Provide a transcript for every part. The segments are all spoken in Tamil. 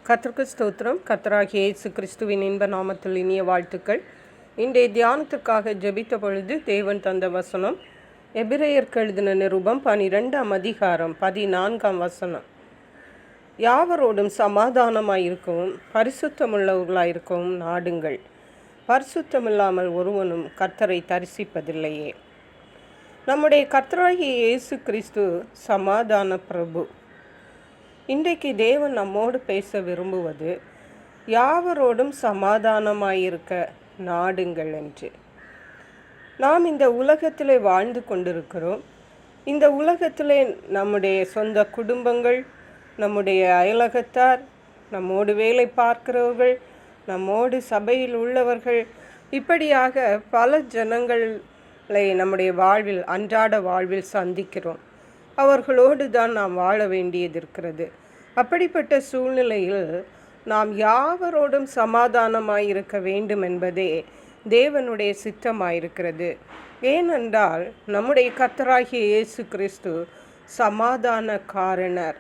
கர்த்தருக்கு ஸ்தோத்திரம். கர்த்தராகிய இயேசு கிறிஸ்துவின் இன்ப நாமத்தில் இனிய வாழ்த்துக்கள். இன்றைய தியானத்திற்காக ஜெபித்த பொழுது தேவன் தந்த வசனம் எபிரேயருக்கு எழுதின நிருபம் 12ஆம் அதிகாரம் 14ஆம் வசனம். யாவரோடும் சமாதானமாயிருக்கவும் பரிசுத்தமுள்ளவர்களாயிருக்கவும் நாடுங்கள். பரிசுத்தமில்லாமல் ஒருவனும் கர்த்தரை தரிசிப்பதில்லையே. நம்முடைய கர்த்தராகிய இயேசு கிறிஸ்து சமாதான பிரபு. இன்றைக்கு தேவன் நம்மோடு பேச விரும்புவது யாவரோடும் சமாதானமாயிருக்க நாடுங்கள் என்று. நாம் இந்த உலகத்திலே வாழ்ந்து கொண்டிருக்கிறோம். இந்த உலகத்திலே நம்முடைய சொந்த குடும்பங்கள், நம்முடைய அயலகத்தார், நம்மோடு வேலை பார்க்கிறவர்கள், நம்மோடு சபையில் உள்ளவர்கள், இப்படியாக பல ஜனங்களை நம்முடைய வாழ்வில், அன்றாட வாழ்வில் சந்திக்கிறோம். அவர்களோடு தான் நாம் வாழ வேண்டியது இருக்கிறது. அப்படிப்பட்ட சூழ்நிலையில் நாம் யாவரோடும் சமாதானமாயிருக்க வேண்டும் என்பதே தேவனுடைய சித்தமாயிருக்கிறது. ஏனென்றால் நம்முடைய கர்த்தராகிய இயேசு கிறிஸ்து சமாதான காரணர்.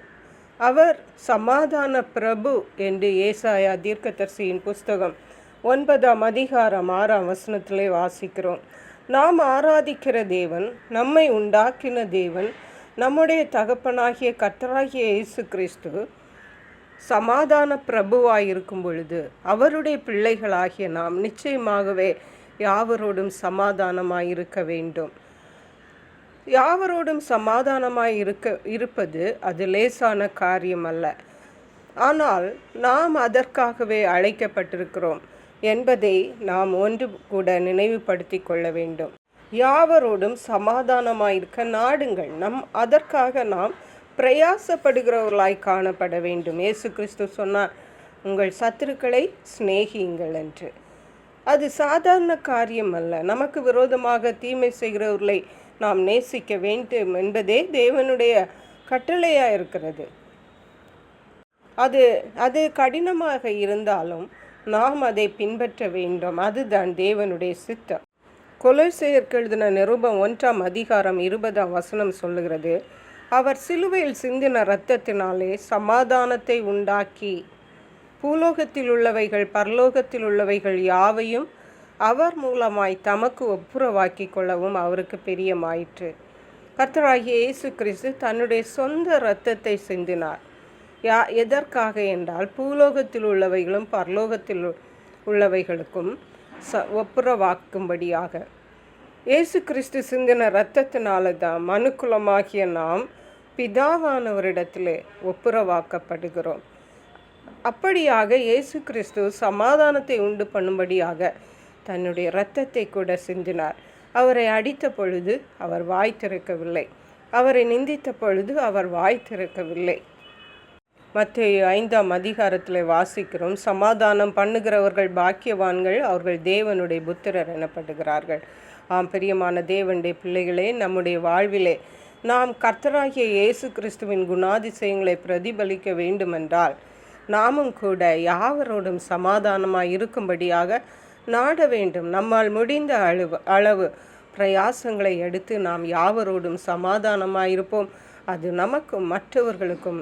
அவர் சமாதான பிரபு என்று ஏசாயா தீர்க்கதரிசியின் புஸ்தகம் 9ஆம் அதிகாரம் 6ஆம் வசனத்திலே வாசிக்கிறோம். நாம் ஆராதிக்கிற தேவன், நம்மை உண்டாக்கின தேவன், நம்முடைய தகப்பனாகிய கர்த்தராகிய இயேசு கிறிஸ்து சமாதான பிரபுவாயிருக்கும் பொழுது அவருடைய பிள்ளைகளாகிய நாம் நிச்சயமாகவே யாவரோடும் சமாதானமாயிருக்க வேண்டும். யாவரோடும் இருப்பது அது லேசான காரியம் அல்ல. ஆனால் நாம் அதற்காகவே அழைக்கப்பட்டிருக்கிறோம் என்பதை நாம் ஒன்று கூட நினைவுபடுத்தி கொள்ள வேண்டும். யாவரோடும் சமாதானமாயிருக்க நாடுங்கள். அதற்காக நாம் பிரயாசப்படுகிறவர்களாய் காணப்பட வேண்டும். இயேசு கிறிஸ்து சொன்னார், உங்கள் சத்துருக்களை சிநேகியுங்கள் என்று. அது சாதாரண காரியம் அல்ல. நமக்கு விரோதமாக தீமை செய்கிறவர்களை நாம் நேசிக்க வேண்டும் என்பதே தேவனுடைய கட்டளையாக இருக்கிறது. அது கடினமாக இருந்தாலும் நாம் அதை பின்பற்ற வேண்டும். அதுதான் தேவனுடைய சித்தம். கொலோசையருக்கு எழுதின நிருபம் 1ஆம் அதிகாரம் 20ஆம் வசனம் சொல்லுகிறது, அவர் சிலுவையில் சிந்தின இரத்தத்தினாலே சமாதானத்தை உண்டாக்கி பூலோகத்தில் உள்ளவைகள் பரலோகத்தில் உள்ளவைகள் யாவையும் அவர் மூலமாய் தமக்கு ஒப்புரவாக்கி கொள்ளவும் அவருக்கு பிரியமாயிற்று. கர்த்தராகிய இயேசு கிறிஸ்து தன்னுடைய சொந்த இரத்தத்தை சிந்தினார். எதற்காக என்றால் பூலோகத்தில் உள்ளவைகளும் பரலோகத்தில் உள்ளவைகளுக்கும் ஒப்புரவாக்கும்படியாக. இயேசு கிறிஸ்து சிந்தின இரத்தத்தினால தான் மனுக்குலமாகிய நாம் பிதாவானவரிடத்திலே ஒப்புரவாக்கப்படுகிறோம். அப்படியாக இயேசு கிறிஸ்து சமாதானத்தை உண்டு பண்ணும்படியாக தன்னுடைய இரத்தத்தை கூட சிந்தினார். அவரை அடித்த பொழுது அவர் வாய் திறக்கவில்லை. அவரை நிந்தித்த பொழுது அவர் வாய் திறக்கவில்லை. மத்தேயு 5ஆம் அதிகாரத்தில் வாசிக்கிறோம், சமாதானம் பண்ணுகிறவர்கள் பாக்கியவான்கள், அவர்கள் தேவனுடைய புத்திரர் எனப்படுகிறார்கள். பிரியமான தேவனுடைய பிள்ளைகளே, நம்முடைய வாழ்விலே நாம் கர்த்தராகிய இயேசு கிறிஸ்துவின் குணாதிசயங்களை பிரதிபலிக்க வேண்டுமென்றால் நாமும் கூட யாவரோடும் சமாதானமாக இருக்கும்படியாக நாட வேண்டும். நம்மால் முடிந்த அளவு பிரயாசங்களை எடுத்து நாம் யாவரோடும் சமாதானமாக இருப்போம். அது நமக்கும் மற்றவர்களுக்கும்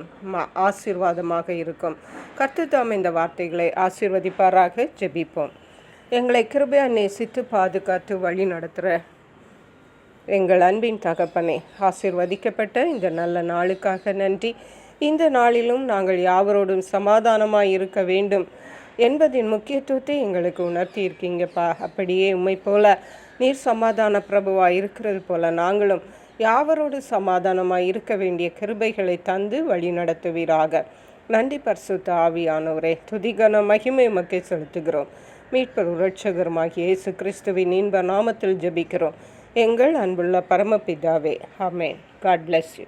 ஆசீர்வாதமாக இருக்கும். கர்த்தர் தாம் இந்த வார்த்தைகளை ஆசீர்வதிப்பாராக. ஜெபிப்போம். எங்களை கிருபையாக நேசித்து பாதுகாத்து வழி நடத்துகிற எங்கள் அன்பின் தகப்பனே, ஆசீர்வதிக்கப்பட்ட இந்த நல்ல நாளுக்காக நன்றி. இந்த நாளிலும் நாங்கள் யாவரோடும் சமாதானமாக இருக்க வேண்டும் என்பதின் முக்கியத்துவத்தை எங்களுக்கு உணர்த்தி இருக்கீங்கப்பா. அப்படியே உம்மை போல நீர் சமாதான பிரபுவாக இருக்கிறது போல நாங்களும் யாவரோடு சமாதானமாக இருக்க வேண்டிய கிருபைகளை தந்து வழி நடத்துவீராக. நன்றி பரிசுத்த ஆவியானவரே, துதிகன மகிமை உமக்கே செலுத்துகிறோம். மீட்பர் இரட்சகருமாகிய இயேசு கிறிஸ்துவின் இன்ப நாமத்தில் ஜெபிக்கிறோம் எங்கள் அன்புள்ள பரமபிதாவே. ஆமென். God bless you.